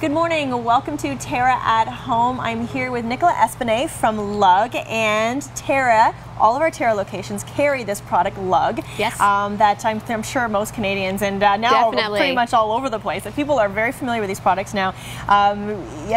Good morning, welcome to TERRA at Home. I'm here with Nicola Espinet from Lug, and TERRA, all of our TERRA locations carry this product, Lug. Yes. That I'm sure most Canadians and now pretty much all over the place, that people are very familiar with these products now. I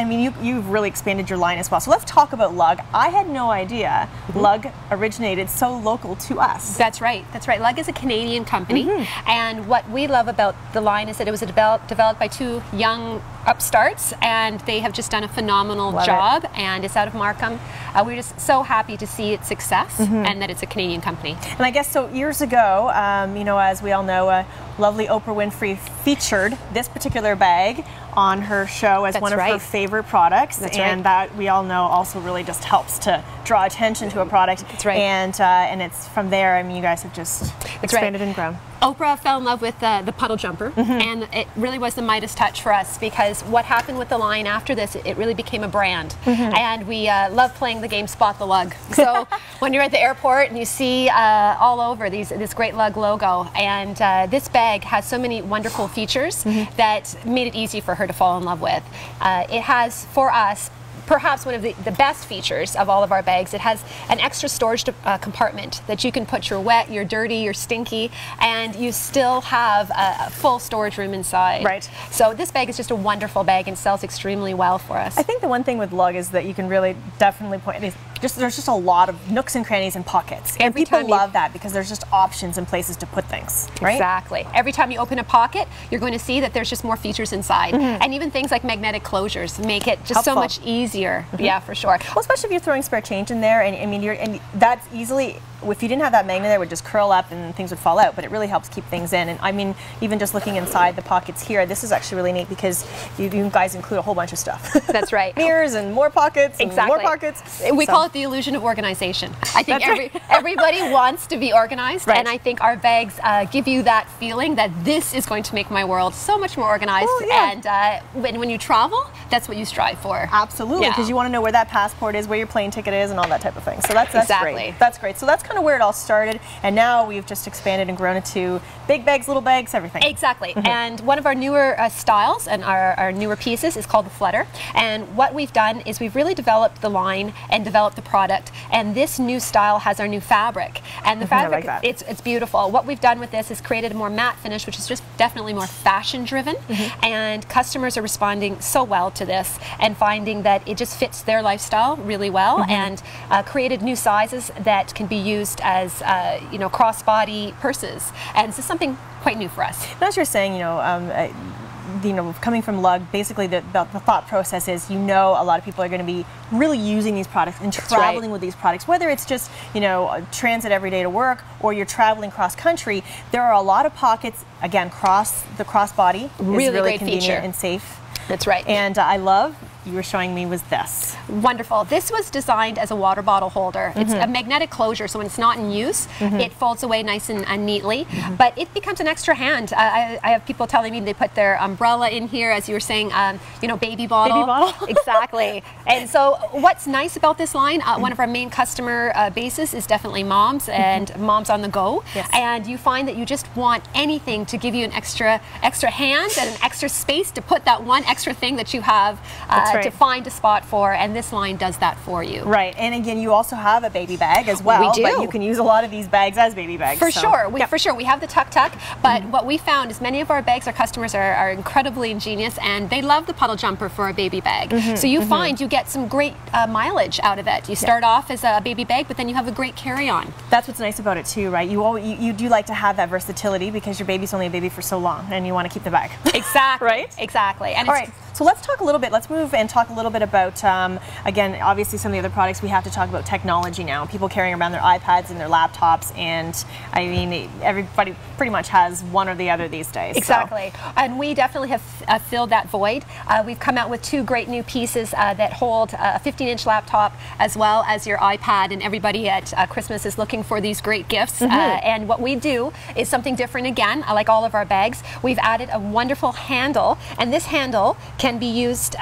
mean, you've really expanded your line as well. So let's talk about Lug. I had no idea Lug originated so local to us. That's right, that's right. Lug is a Canadian company, and what we love about the line is that it was developed by two young upstarts, and they have just done a phenomenal job, and it's out of Markham. We're just so happy to see its success and that it's a Canadian company. And I guess so years ago, you know, as we all know, lovely Oprah Winfrey featured this particular bag on her show as one of her favorite products, that we all know also really just helps to draw attention to a product. That's right. And it's from there, I mean, you guys have just expanded and grown. Oprah fell in love with the puddle jumper, and it really was the Midas touch for us, because what happened with the line after this, it really became a brand. And we love playing the game Spot the Lug. So when you're at the airport and you see all over this great Lug logo, and this bag has so many wonderful features that made it easy for her to fall in love with. It has, for us, perhaps one of the best features of all of our bags. It has an extra storage compartment that you can put your wet, your dirty, your stinky, and you still have a full storage room inside. Right. So this bag is just a wonderful bag and sells extremely well for us. I think the one thing with Lug is that you can really definitely point, there's just a lot of nooks and crannies and pockets. And people love that because there's just options and places to put things, right? Exactly. Every time you open a pocket, you're going to see that there's just more features inside. And even things like magnetic closures make it just so much easier. Yeah, for sure. Well, especially if you're throwing spare change in there, and I mean, that's easily, if you didn't have that magnet there, it would just curl up and things would fall out, but it really helps keep things in. And I mean, even just looking inside the pockets here, this is actually really neat because you guys include a whole bunch of stuff. That's right. Mirrors and more pockets and more pockets. We call it the illusion of organization. I think everybody wants to be organized, and I think our bags give you that feeling that this is going to make my world so much more organized. And when you travel, that's what you strive for. Absolutely, because you want to know where that passport is, where your plane ticket is, and all that type of thing. So that's great. That's great. So that's kind of where it all started, and now we've just expanded and grown into big bags, little bags, everything. Exactly. And one of our newer styles and our newer pieces is called the Flutter. And what we've done is we've really developed the line and developed the product. And this new style has our new fabric. And the fabric, it's beautiful. What we've done with this is created a more matte finish, which is just definitely more fashion driven. And customers are responding so well to this and finding that it just fits their lifestyle really well, and created new sizes that can be used as you know, crossbody purses. And this is something quite new for us. And as you're saying, you know, coming from Lug, basically the thought process is, you know, a lot of people are going to be really using these products and traveling with these products, whether it's just, you know, transit every day to work or you're traveling cross country. There are a lot of pockets, again, the crossbody is really convenient and safe. That's right. And I love, you were showing me, was this. Wonderful. This was designed as a water bottle holder. It's a magnetic closure, so when it's not in use, it folds away nice and neatly, but it becomes an extra hand. I have people telling me they put their umbrella in here, as you were saying, you know, baby bottle. Baby bottle. Exactly. And so what's nice about this line, one of our main customer bases is definitely moms and moms on the go. And you find that you just want anything to give you an extra hand and an extra space to put that one extra thing that you have to find a spot for, and this line does that for you. Right, and again, you also have a baby bag as well. We do. But you can use a lot of these bags as baby bags. For sure, we have the tuck, but what we found is many of our bags, our customers are incredibly ingenious, and they love the puddle jumper for a baby bag. So you find you get some great mileage out of it. You start off as a baby bag, but then you have a great carry-on. That's what's nice about it too, right? You do like to have that versatility because your baby's only a baby for so long, and you want to keep the bag. Exactly. Right? Exactly. And all right. So let's talk a little bit, let's move and talk a little bit about, again, obviously some of the other products, we have to talk about technology now. People carrying around their iPads and their laptops, and I mean, everybody pretty much has one or the other these days. Exactly. So. And we definitely have filled that void. We've come out with two great new pieces that hold a 15-inch laptop as well as your iPad, and everybody at Christmas is looking for these great gifts. And what we do is something different again, like all of our bags. We've added a wonderful handle, and this handle can be used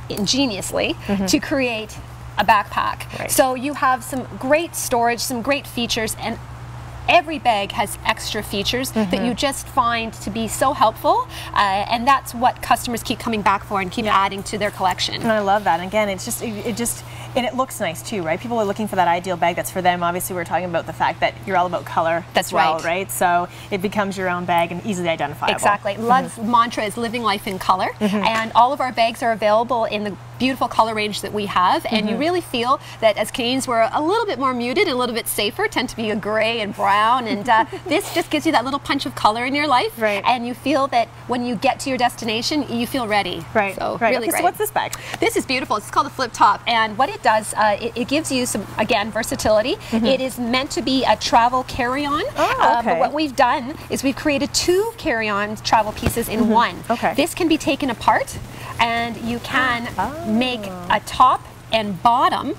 ingeniously to create a backpack. So you have some great storage, some great features, and every bag has extra features that you just find to be so helpful, and that's what customers keep coming back for and keep adding to their collection. And I love that. And again, it's just, and it looks nice too, right? People are looking for that ideal bag that's for them. Obviously, we're talking about the fact that you're all about color as well, right? So it becomes your own bag and easily identifiable. Exactly. Lug's mantra is living life in color, and all of our bags are available in the beautiful color range that we have, and you really feel that as Canadians we're a little bit more muted and a little bit safer, tend to be a gray and brown, and this just gives you that little punch of color in your life, and you feel that when you get to your destination you feel ready. So really great. So what's this bag? This is beautiful. It's called a flip top, and what it does, it gives you some, again, versatility. It is meant to be a travel carry-on, but what we've done is we've created 2 carry-on travel pieces in one. This can be taken apart, and you can make a top and bottom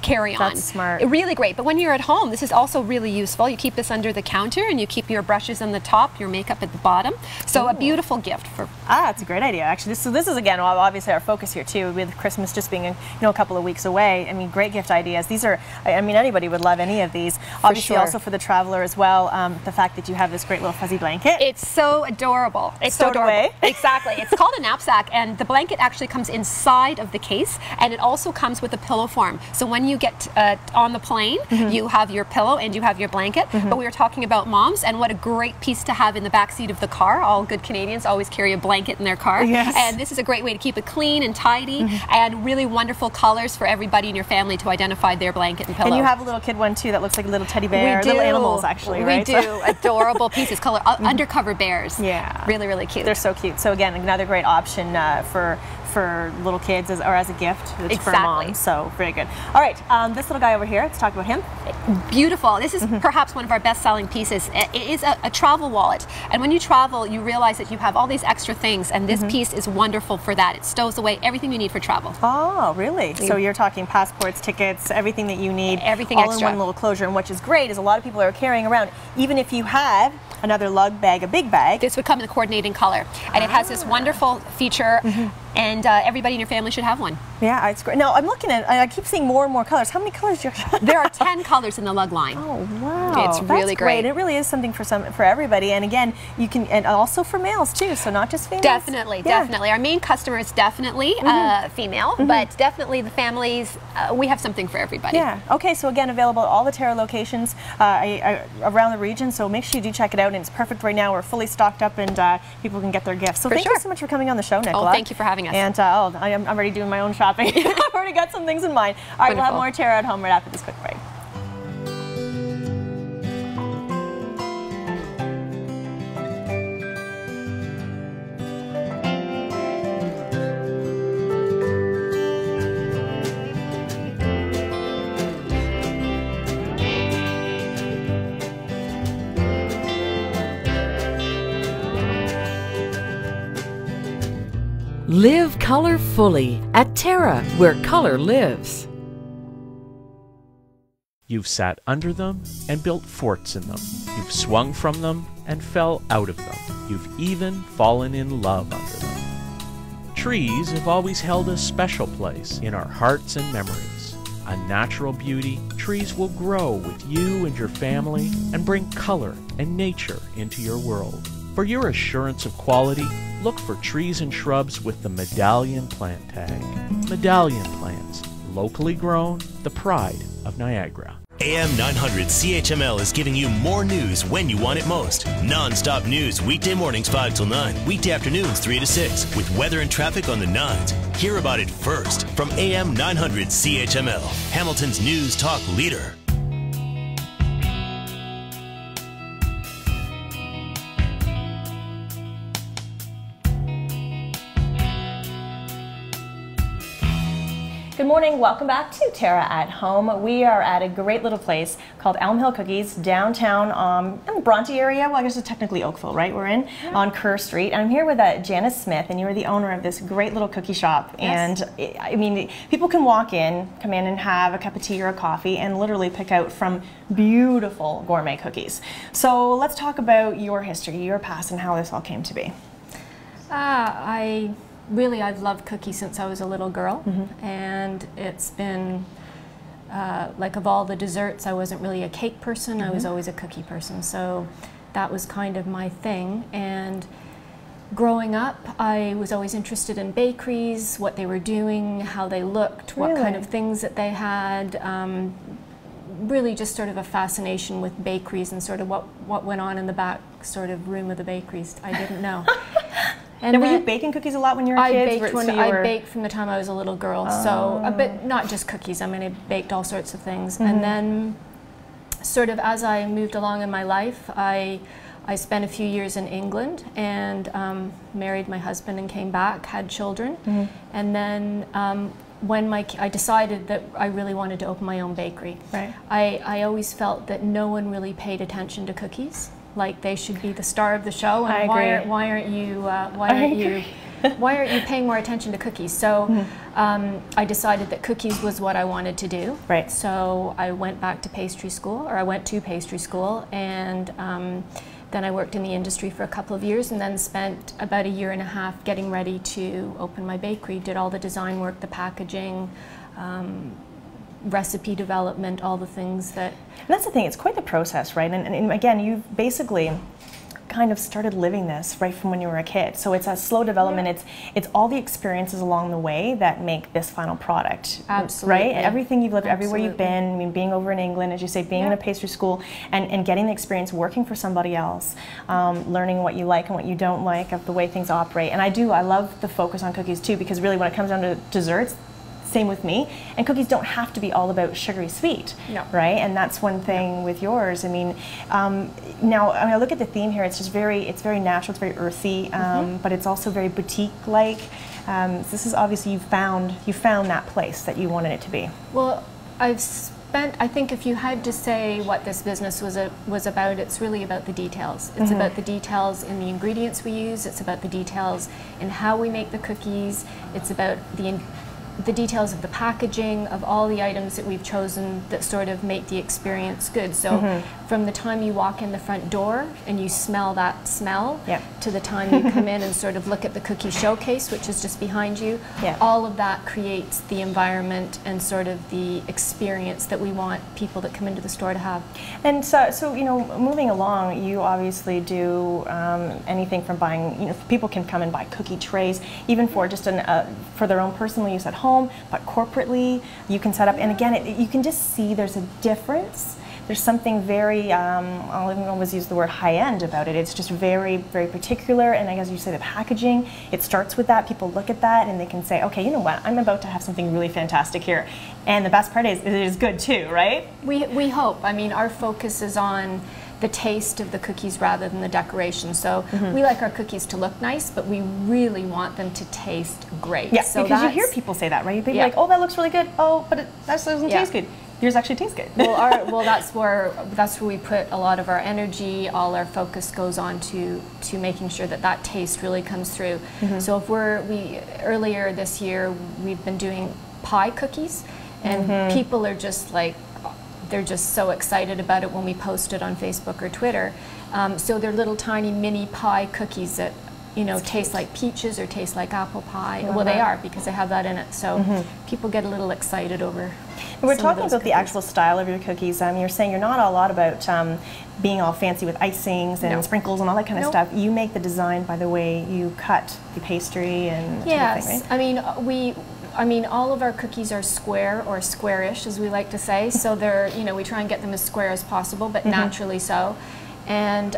carry-on. That's smart. Really great. But when you're at home, this is also really useful. You keep this under the counter, and you keep your brushes on the top, your makeup at the bottom. So a beautiful gift for. It's a great idea, actually. So this is, again, obviously our focus here too, with Christmas just being a couple of weeks away. I mean, great gift ideas. These are, I mean, anybody would love any of these. Obviously, also for the traveler as well. The fact that you have this great little fuzzy blanket. It's so adorable. It's so adorable. Away. Exactly. It's called a knapsack, and the blanket actually comes inside of the case, and it also comes with a pillow form. So when you get on the plane, you have your pillow and you have your blanket. But we were talking about moms, and what a great piece to have in the back seat of the car. All good Canadians always carry a blanket in their car. And this is a great way to keep it clean and tidy, and really wonderful colors for everybody in your family to identify their blanket and pillow. And you have a little kid one too that looks like a little teddy bear. We do. Little animals, actually, right? We do. Adorable pieces, color undercover bears. Really, really cute. They're so cute. So again, another great option for little kids or as a gift for mom. So very good. All right, this little guy over here, let's talk about him. Beautiful. This is perhaps one of our best-selling pieces. It is a travel wallet, and when you travel you realize that you have all these extra things, and this piece is wonderful for that. It stows away everything you need for travel. Oh, really? So you're talking passports, tickets, everything that you need, everything all extra in one little closure. And which is great is a lot of people are carrying around, even if you have another lug bag, a big bag. This would come in the coordinating color, and it has this wonderful feature, and everybody in your family should have one. Yeah, it's great. Now I'm looking at, I keep seeing more and more colors. How many colors do you have? There are 10 colors in the lug line. Oh wow, it's really great. It really is something for everybody, and again, you can, and also for males too. So not just females. Definitely. Our main customer is definitely female, but definitely the families. We have something for everybody. Yeah. Okay. So again, available at all the TERRA locations around the region. So make sure you do check it out. And it's perfect right now. We're fully stocked up, and people can get their gifts. So thank you so much for coming on the show, Nicola. Oh, thank you for having us. And I'm already doing my own shopping. I've already got some things in mind. All right, we'll have more TERRA at home right after this quick break. Live color fully at TERRA, where color lives. You've sat under them and built forts in them. You've swung from them and fell out of them. You've even fallen in love under them. Trees have always held a special place in our hearts and memories. A natural beauty, trees will grow with you and your family and bring color and nature into your world. For your assurance of quality, look for trees and shrubs with the Medallion plant tag. Medallion plants, locally grown, the pride of Niagara. AM 900 CHML is giving you more news when you want it most. Non-stop news weekday mornings 5 till 9, weekday afternoons 3 to 6, with weather and traffic on the 9s. Hear about it first from AM 900 CHML, Hamilton's news talk leader. Good morning, welcome back to TERRA at Home. We are at a great little place called Elmhill Cookies downtown in the Bronte area. Well, I guess it's technically Oakville, right? We're in on Kerr Street. And I'm here with Janice Smith, and you're the owner of this great little cookie shop. And I mean, people can walk in, come in and have a cup of tea or a coffee and literally pick out from beautiful gourmet cookies. So let's talk about your history, your past, and how this all came to be. I've loved cookies since I was a little girl, and it's been like of all the desserts, I wasn't really a cake person. I was always a cookie person. So that was kind of my thing. And growing up, I was always interested in bakeries, what they were doing, how they looked, what kind of things that they had. Really just sort of a fascination with bakeries and sort of what went on in the back sort of room of the bakeries. I didn't know. And were you baking cookies a lot when you were a kid? I baked from the time I was a little girl, but not just cookies. I mean, I baked all sorts of things. And then sort of as I moved along in my life, I spent a few years in England and married my husband and came back, had children. And then when I decided that I really wanted to open my own bakery. Right. I always felt that no one really paid attention to cookies. Like they should be the star of the show, and why aren't you paying more attention to cookies? So I decided that cookies was what I wanted to do. Right. So I went back to pastry school, or I went to pastry school, and then I worked in the industry for a couple of years, and then spent about a year and a half getting ready to open my bakery. Did all the design work, the packaging, recipe development, all the things that... And that's the thing, it's quite the process, right? And again, you've basically kind of started living this right from when you were a kid. So it's a slow development. It's all the experiences along the way that make this final product. Absolutely. Right? Everything you've lived, everywhere you've been, I mean, being over in England, as you say, being in a pastry school, and getting the experience working for somebody else, learning what you like and what you don't like of the way things operate. And I love the focus on cookies too, because really when it comes down to desserts, same with me, and cookies don't have to be all about sugary sweet, right? And that's one thing with yours. I mean, now when I look at the theme here, it's very natural, it's very earthy, but it's also very boutique-like. This is obviously you found that place that you wanted it to be. Well, I think if you had to say what this business was about, it's really about the details. It's about the details in the ingredients we use. It's about the details in how we make the cookies. It's about the details of the packaging, of all the items that we've chosen that sort of make the experience good. So from the time you walk in the front door and you smell that smell, to the time you come in and sort of look at the cookie showcase, which is just behind you, all of that creates the environment and sort of the experience that we want people that come into the store to have. And so you know, moving along, you obviously do anything from buying, you know, people can come and buy cookie trays, even for just for their own personal use at home, but corporately you can set up, and again, you can just see there's a difference. There's something very, I'll even always use the word high-end about it. It's just very, very particular, and as you say, the packaging, it starts with that. People look at that and they can say, okay, you know what, I'm about to have something really fantastic here. And the best part is, it is good too, right? We hope. I mean, our focus is on the taste of the cookies rather than the decoration. So we like our cookies to look nice, but we really want them to taste great. Yeah, so because you hear people say that, right? They'd be like, oh, that looks really good. Oh, but that doesn't taste good. Yours actually tastes good. Well, that's where we put a lot of our energy. All our focus goes on to making sure that taste really comes through. So if earlier this year we've been doing pie cookies, and people are just like, they're just so excited about it when we post it on Facebook or Twitter. So they're little tiny mini pie cookies that, you know, taste like peaches or taste like apple pie. Well, they are, because they have that in it. So people get a little excited over. And we're talking about the actual style of your cookies. You're saying you're not a lot about being all fancy with icings and sprinkles and all that kind of stuff. You make the design by the way you cut the pastry and everything, right? I mean, all of our cookies are square or squarish, as we like to say. So they're, you know, we try and get them as square as possible, but naturally so. And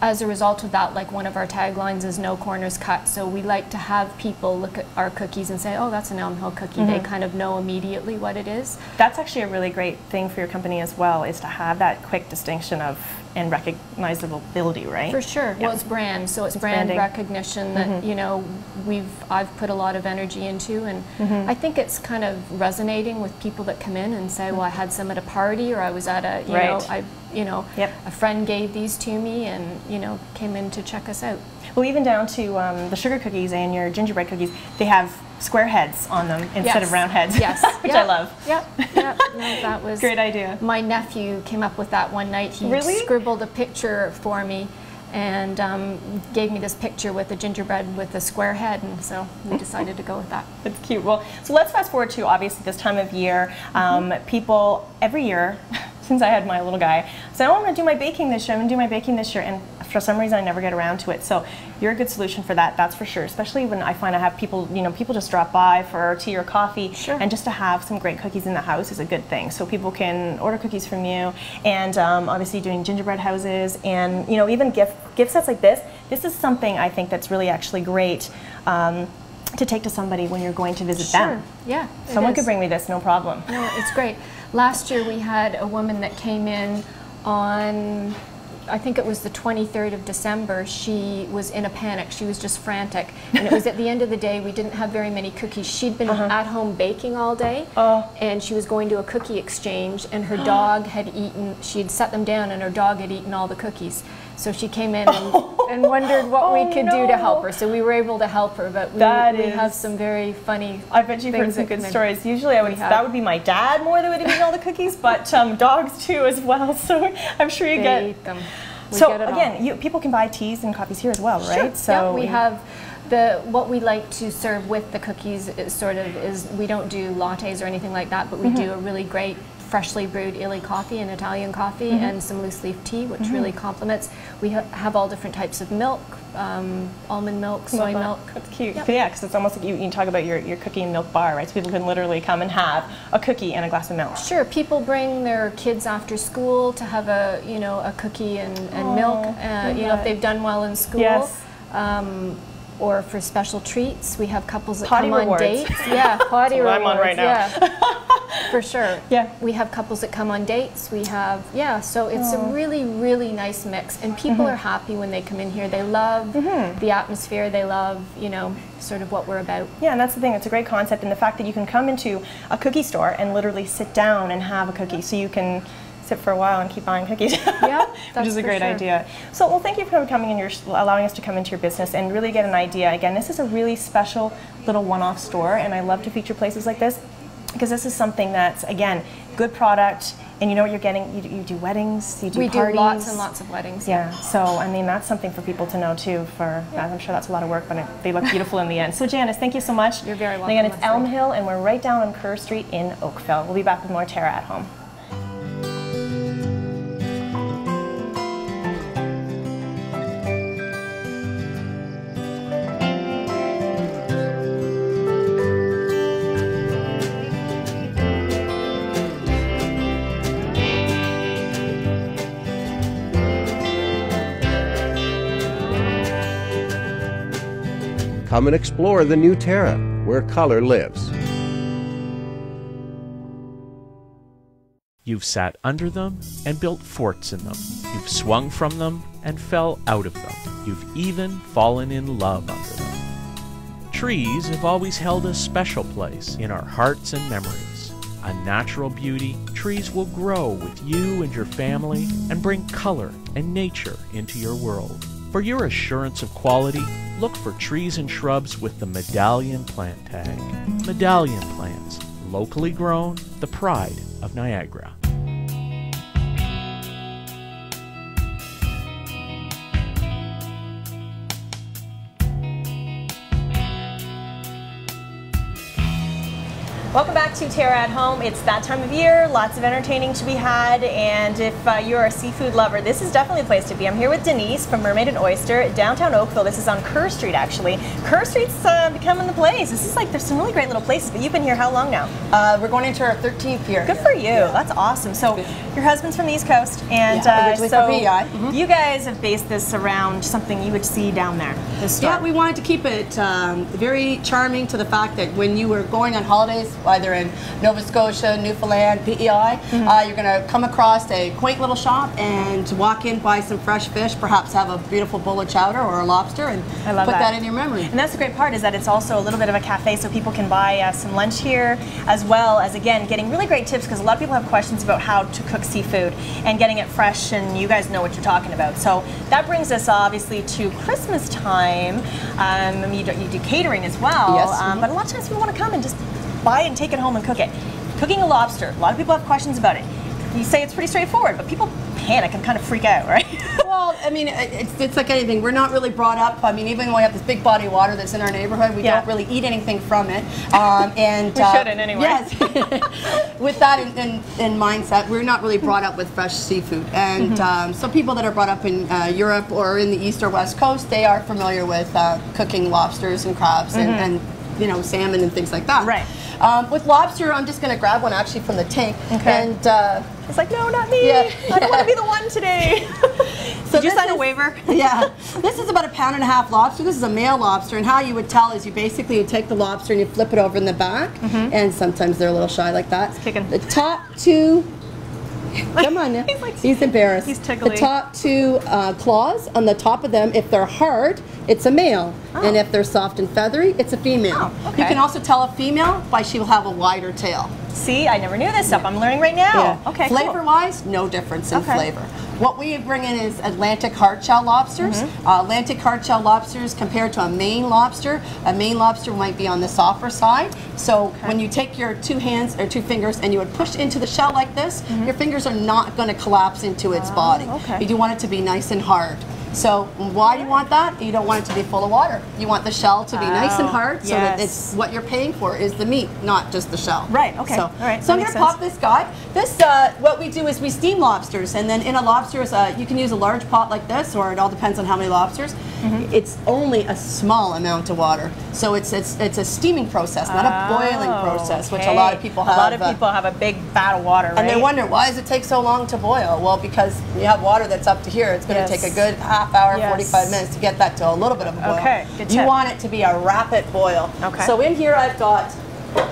as a result of that, like one of our taglines is "No corners cut." So we like to have people look at our cookies and say, "Oh, that's an Elmhill cookie." They kind of know immediately what it is. That's actually a really great thing for your company as well, is to have that quick distinction of and recognizability, right? For sure. Well, it's brand, so it's brand branding. Recognition that you know I've put a lot of energy into, and I think it's kind of resonating with people that come in and say, "Well, I had some at a party, or I was at a a friend gave these to me, and you know came in to check us out." Well, even down to the sugar cookies and your gingerbread cookies, they have square heads on them instead of round heads. Yes, which I love. Yep. No, that was great idea. My nephew came up with that one night. He scribbled a picture for me, and gave me this picture with a gingerbread with a square head, and so we decided to go with that. That's cute. Well, so let's fast forward to obviously this time of year. People every year, since I had my little guy, said, "Oh, I'm going to do my baking this year. I'm going to do my baking this year," and for some reason I never get around to it. So you're a good solution for that, that's for sure. Especially when I find I have people, people just drop by for tea or coffee, and just to have some great cookies in the house is a good thing. So people can order cookies from you, and obviously doing gingerbread houses, and even gift sets like this. This is something I think that's really actually great to take to somebody when you're going to visit them. Yeah, someone could bring me this, no problem. No, it's great. Last year we had a woman that came in on, I think it was the 23rd of December. She was in a panic. She was just frantic. And it was at the end of the day. We didn't have very many cookies. She'd been at home baking all day, and she was going to a cookie exchange, and her dog had eaten, she had set them down, and her dog had eaten all the cookies. So she came in and wondered what we could do to help her. So we were able to help her, but we have some very funny I bet you've heard some good stories. Usually that would be my dad more that would have eaten all the cookies, but dogs too as well. So I'm sure you get eat them. So again, people can buy teas and coffees here as well, right? Sure. So we have what we like to serve with the cookies is we don't do lattes or anything like that, but we do a really great freshly brewed illy coffee and Italian coffee and some loose leaf tea, which really complements. We have all different types of milk, almond milk, soy milk. That's cute. Yep. Yeah, because it's almost like you talk about your cookie and milk bar, right? So people can literally come and have a cookie and a glass of milk. Sure. People bring their kids after school to have a cookie and milk. If they've done well in school. Yes. Or for special treats, we have couples that potty come rewards. on dates. Yeah, potty rewards. I'm on right now. Yeah, for sure. Yeah. We have couples that come on dates. We have, so it's a really, really nice mix. And people are happy when they come in here. They love the atmosphere. They love, sort of what we're about. Yeah, and that's the thing. It's a great concept. And the fact that you can come into a cookie store and literally sit down and have a cookie, so you can sit for a while and keep buying cookies. Yeah, which is a great idea. So, well, thank you for coming and allowing us to come into your business and really get an idea. Again, this is a really special little one-off store, and I love to feature places like this because this is something that's, again, good product, and you know what you're getting. You do weddings, you do parties. We do lots and lots of weddings. Yeah. So, I mean, that's something for people to know too. I'm sure that's a lot of work, but they look beautiful in the end. So, Janice, thank you so much. You're very welcome. And again, it's Elmhill, and we're right down on Kerr Street in Oakville. We'll be back with more Terra at Home. Come and explore the new Terra, where color lives. You've sat under them and built forts in them. You've swung from them and fell out of them. You've even fallen in love under them. Trees have always held a special place in our hearts and memories. A natural beauty, trees will grow with you and your family and bring color and nature into your world. For your assurance of quality, look for trees and shrubs with the Medallion plant tag. Medallion plants, locally grown, the pride of Niagara. Welcome back to Terra at Home. It's that time of year, lots of entertaining to be had, and if you're a seafood lover, this is definitely a place to be. I'm here with Denise from Mermaid and Oyster, downtown Oakville. This is on Kerr Street, actually. Kerr Street's becoming the place. This is there's some really great little places, but you've been here how long now? We're going into our 13th year. Good for you. Yeah. That's awesome. So your husband's from the East Coast, and originally from PEI. You guys have based this around something you would see down there, this store. Yeah, we wanted to keep it very charming to the fact that when you were going on holidays, either in Nova Scotia, Newfoundland, PEI, you're going to come across a quaint little shop and walk in, buy some fresh fish, perhaps have a beautiful bowl of chowder or a lobster, and put that in your memory. And that's the great part, is that it's also a little bit of a cafe, so people can buy some lunch here, as well as, again, getting really great tips, because a lot of people have questions about how to cook seafood and getting it fresh, and you guys know what you're talking about. So that brings us obviously to Christmas time. You do catering as well, yes, but a lot of times people want to come and just buy and take it home and cook it. Cooking a lobster, a lot of people have questions about it. You say it's pretty straightforward, but people panic and kind of freak out, right? Well, I mean, it's like anything. We're not really brought up. I mean, even though we have this big body of water that's in our neighborhood, we don't really eat anything from it. And we shouldn't anyway. Yes. With that in mindset, we're not really brought up with fresh seafood. And so people that are brought up in Europe or in the East or West Coast, they are familiar with cooking lobsters and crabs and you know, salmon and things like that. Right. With lobster, I'm just going to grab one actually from the tank. Okay. And it's like, no, not me. I don't want to be the one today. So did you sign a waiver? Yeah. This is about 1.5 pound lobster. This is a male lobster, and how you would tell is you basically would take the lobster and you flip it over in the back, and sometimes they're a little shy like that. It's kicking. The top two. Come on now. He's embarrassed. He's tickly. The top two claws on the top of them, if they're hard, it's a male. And if they're soft and feathery, it's a female. You can also tell a female by she will have a wider tail. See, I never knew this stuff. I'm learning right now. Okay, Flavor-wise, no difference in flavor. What we bring in is Atlantic hardshell lobsters. Atlantic hardshell lobsters compared to a Maine lobster might be on the softer side. So when you take your 2 hands or 2 fingers and you would push into the shell like this, your fingers are not going to collapse into its body. You do want it to be nice and hard. So why do you want that? You don't want it to be full of water. You want the shell to be nice and hard so that it's what you're paying for is the meat, not just the shell. Right, okay. So, so I'm going to pop this guy. This, what we do is we steam lobsters, and then in a lobster, you can use a large pot like this, or it all depends on how many lobsters. It's only a small amount of water. So it's a steaming process, not a boiling process, which a lot of people have. A lot of people have a big vat of water, right? And they wonder, why does it take so long to boil? Well, because you have water that's up to here. It's going to take a good half hour, 45 minutes to get that to a little bit of a boil. Okay, good tip. You want it to be a rapid boil. Okay. So in here I've got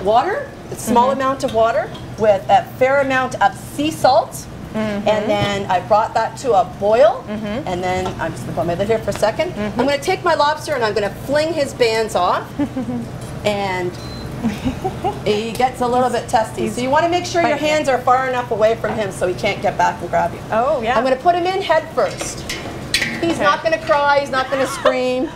water, a small amount of water with a fair amount of sea salt. And then I brought that to a boil, and then I'm just going to put my lid here for a second. I'm going to take my lobster and I'm going to fling his bands off, and he gets a little bit testy. So you want to make sure your hands are far enough away from him so he can't get back and grab you. Oh, yeah. I'm going to put him in head first. He's not going to cry, he's not going to scream.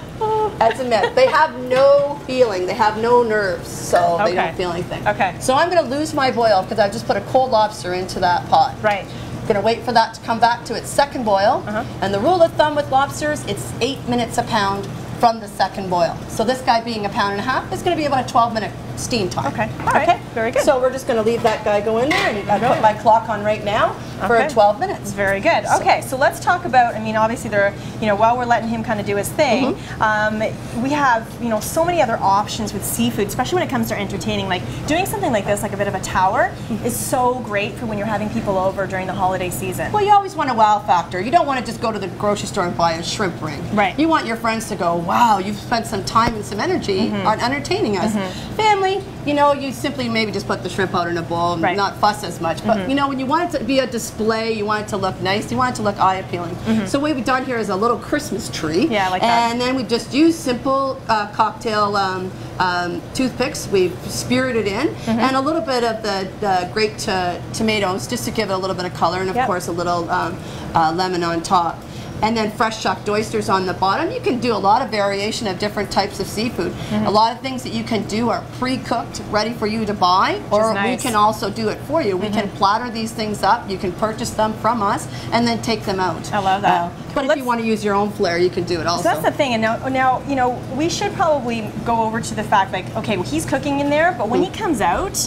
That's a myth. They have no feeling, they have no nerves, so they don't feel anything. Okay. So I'm going to lose my boil because I've just put a cold lobster into that pot. Right. Going to wait for that to come back to its second boil. And the rule of thumb with lobsters, it's 8 minutes a pound from the second boil. So this guy being 1.5 pounds is going to be about a 12-minute steam time. Okay. All right. Okay. Very good. So we're just going to leave that guy go in there, and I put my clock on right now for 12 minutes. Very good. Okay. So let's talk about. I mean, obviously there, while we're letting him kind of do his thing, we have so many other options with seafood, especially when it comes to entertaining. Like doing something like this, like a bit of a tower, is so great for when you're having people over during the holiday season. Well, you always want a wow factor. You don't want to just go to the grocery store and buy a shrimp ring. Right. You want your friends to go, wow, you've spent some time and some energy on entertaining us. Family, you simply maybe just put the shrimp out in a bowl and not fuss as much. But when you want it to be a display, you want it to look nice, you want it to look eye appealing. So what we've done here is a little Christmas tree. Yeah, like that. And then we've just used simple cocktail toothpicks. We've speared it in, and a little bit of the grape tomatoes just to give it a little bit of color, and of course a little lemon on top. And then fresh shucked oysters on the bottom. You can do a lot of variation of different types of seafood. A lot of things that you can do are pre-cooked, ready for you to buy, or we can also do it for you. We can platter these things up. You can purchase them from us and then take them out. I love that. But if you want to use your own flair, you can do it also. So that's the thing. And now we should probably go over to the fact, like, okay, well, he's cooking in there, but when he comes out,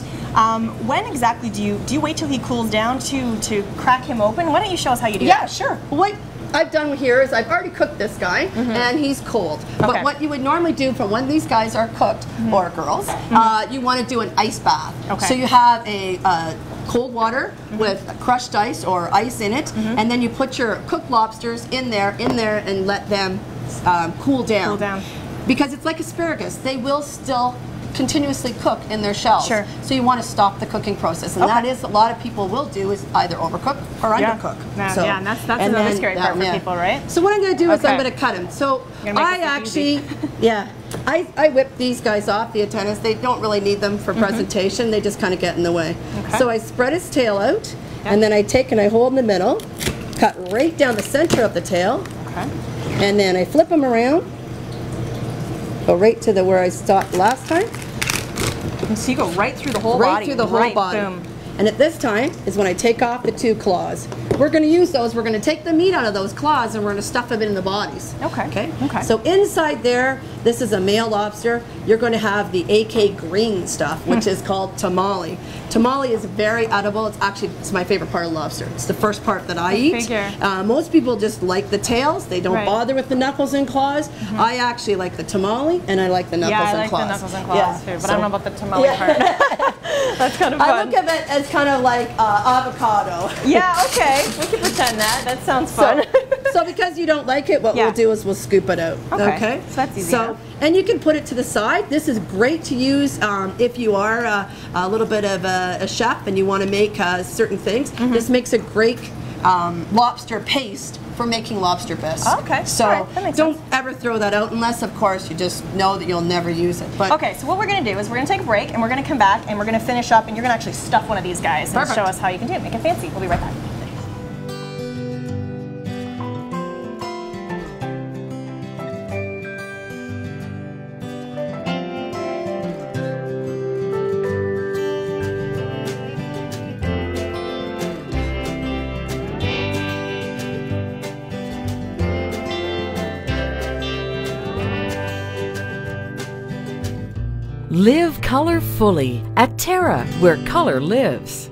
when exactly do you wait till he cools down to crack him open? Why don't you show us how you do that? Yeah, sure. What I've done here is I've already cooked this guy, and he's cold. But what you would normally do for when these guys are cooked, or girls, you want to do an ice bath. So you have a cold water with crushed ice or ice in it, and then you put your cooked lobsters in there, and let them cool down. Because it's like asparagus; they will still continuously cook in their shells. Sure. So you want to stop the cooking process, and that is a lot of people will do is either overcook or undercook. And that's another scary part for people, right? So what I'm going to do is I'm going to cut them. So I actually, I whip these guys off, the antennas. They don't really need them for presentation. They just kind of get in the way. So I spread his tail out, and then I take and I hold in the middle, cut right down the center of the tail, and then I flip them around. Go right to where I stopped last time. So you go right through the whole body. Right through the whole body. Boom. And at this time is when I take off the 2 claws. we're going to use those. We're going to take the meat out of those claws and we're going to stuff them in the bodies. Okay. So inside there, this is a male lobster. You're going to have the AK green stuff, which is called tamale. Tamale is very edible. It's my favorite part of lobster. It's the first part that I eat. Most people just like the tails. They don't bother with the knuckles and claws. I actually like the tamale and I like the knuckles and claws. Yeah, I like the knuckles and claws too, but I don't know about the tamale part. That's kind of fun. I look at it as kind of like avocado. Yeah, okay. We can pretend that. That sounds fun. So because you don't like it, what we'll do is we'll scoop it out. Okay. So that's easy. And you can put it to the side. This is great to use if you are a little bit of a chef and you want to make certain things. This makes a great lobster paste for making lobster bisque. Okay. So don't ever throw that out unless, of course, you just know that you'll never use it. But okay, so what we're going to do is we're going to take a break and we're going to come back and we're going to finish up and you're going to actually stuff one of these guys and show us how you can do it. Make it fancy. We'll be right back. Live color fully at TERRA, where color lives.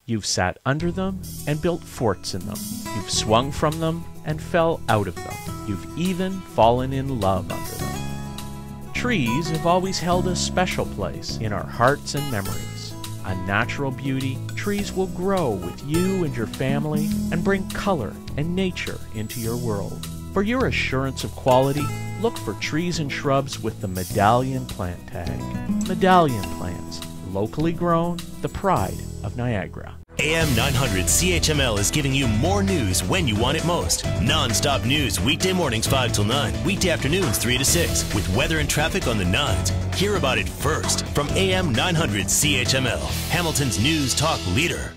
You've sat under them and built forts in them. You've swung from them and fell out of them. You've even fallen in love under them. Trees have always held a special place in our hearts and memories. A natural beauty, trees will grow with you and your family and bring color and nature into your world. For your assurance of quality, look for trees and shrubs with the Medallion plant tag. Medallion plants, locally grown, the pride of Niagara. AM 900 CHML is giving you more news when you want it most. Non-stop news weekday mornings 5 till 9, weekday afternoons 3 to 6, with weather and traffic on the 9s. Hear about it first from AM 900 CHML, Hamilton's news talk leader.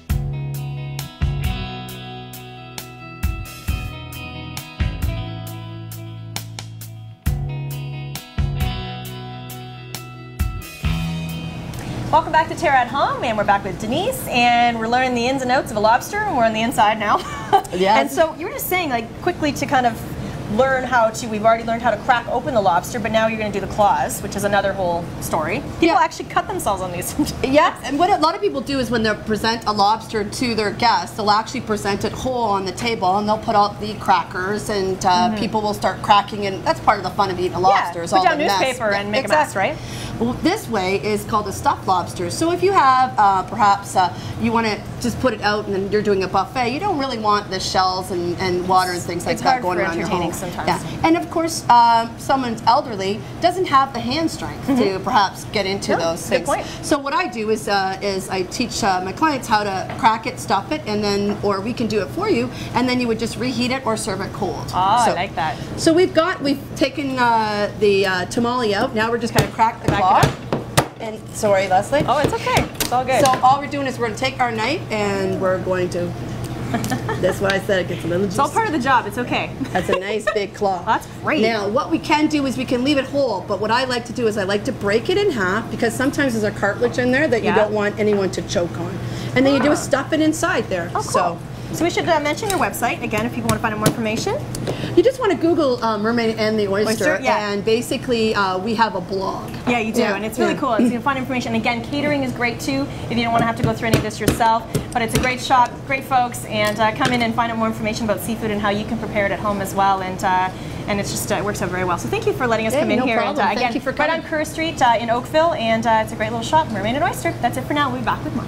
Welcome back to TERRA at Home, and we're back with Denise, and we're learning the ins and outs of a lobster, and we're on the inside now. Yes. And so you were just saying, like, quickly to kind of learn how to, we've already learned how to crack open the lobster, but now you're going to do the claws, which is another whole story. People actually cut themselves on these. Yeah, and what a lot of people do is when they present a lobster to their guests, they'll actually present it whole on the table, and they'll put out the crackers, and people will start cracking, and that's part of the fun of eating a lobster. Put down newspaper and make a mess, right? Well, this way is called a stuffed lobster. So if you have, perhaps you want to just put it out and then you're doing a buffet, you don't really want the shells and water and things like that going around your home. Sometimes. Yeah. And of course, someone's elderly doesn't have the hand strength to perhaps get into those things. Good point. So what I do is I teach my clients how to crack it, stuff it, and then, or we can do it for you, and then you would just reheat it or serve it cold. Oh, so, I like that. So we've taken the tamale out. Now we're just going to crack the claw. And sorry, Leslie. Oh, it's okay. It's all good. So all we're doing is we're going to take our knife and we're going to. That's why I said it gets a little juicy. It's all part of the job. It's okay. That's a nice big claw. That's great. Now, what we can do is we can leave it whole, but what I like to do is I like to break it in half because sometimes there's a cartilage in there that you don't want anyone to choke on. And then you do is stuff it inside there. Oh, cool. So we should mention your website, again, if people want to find out more information. You just want to Google Mermaid and the Oyster, and basically we have a blog. Yeah, you do, and it's really cool. You can find information. And again, catering is great too, if you don't want to have to go through any of this yourself. But it's a great shop, great folks, and come in and find out more information about seafood and how you can prepare it at home as well. And it's just, it works out very well. So thank you for letting us come in here. Problem. And again, thank you for coming. Right on Kerr Street in Oakville, and it's a great little shop, Mermaid and Oyster. That's it for now. We'll be back with more.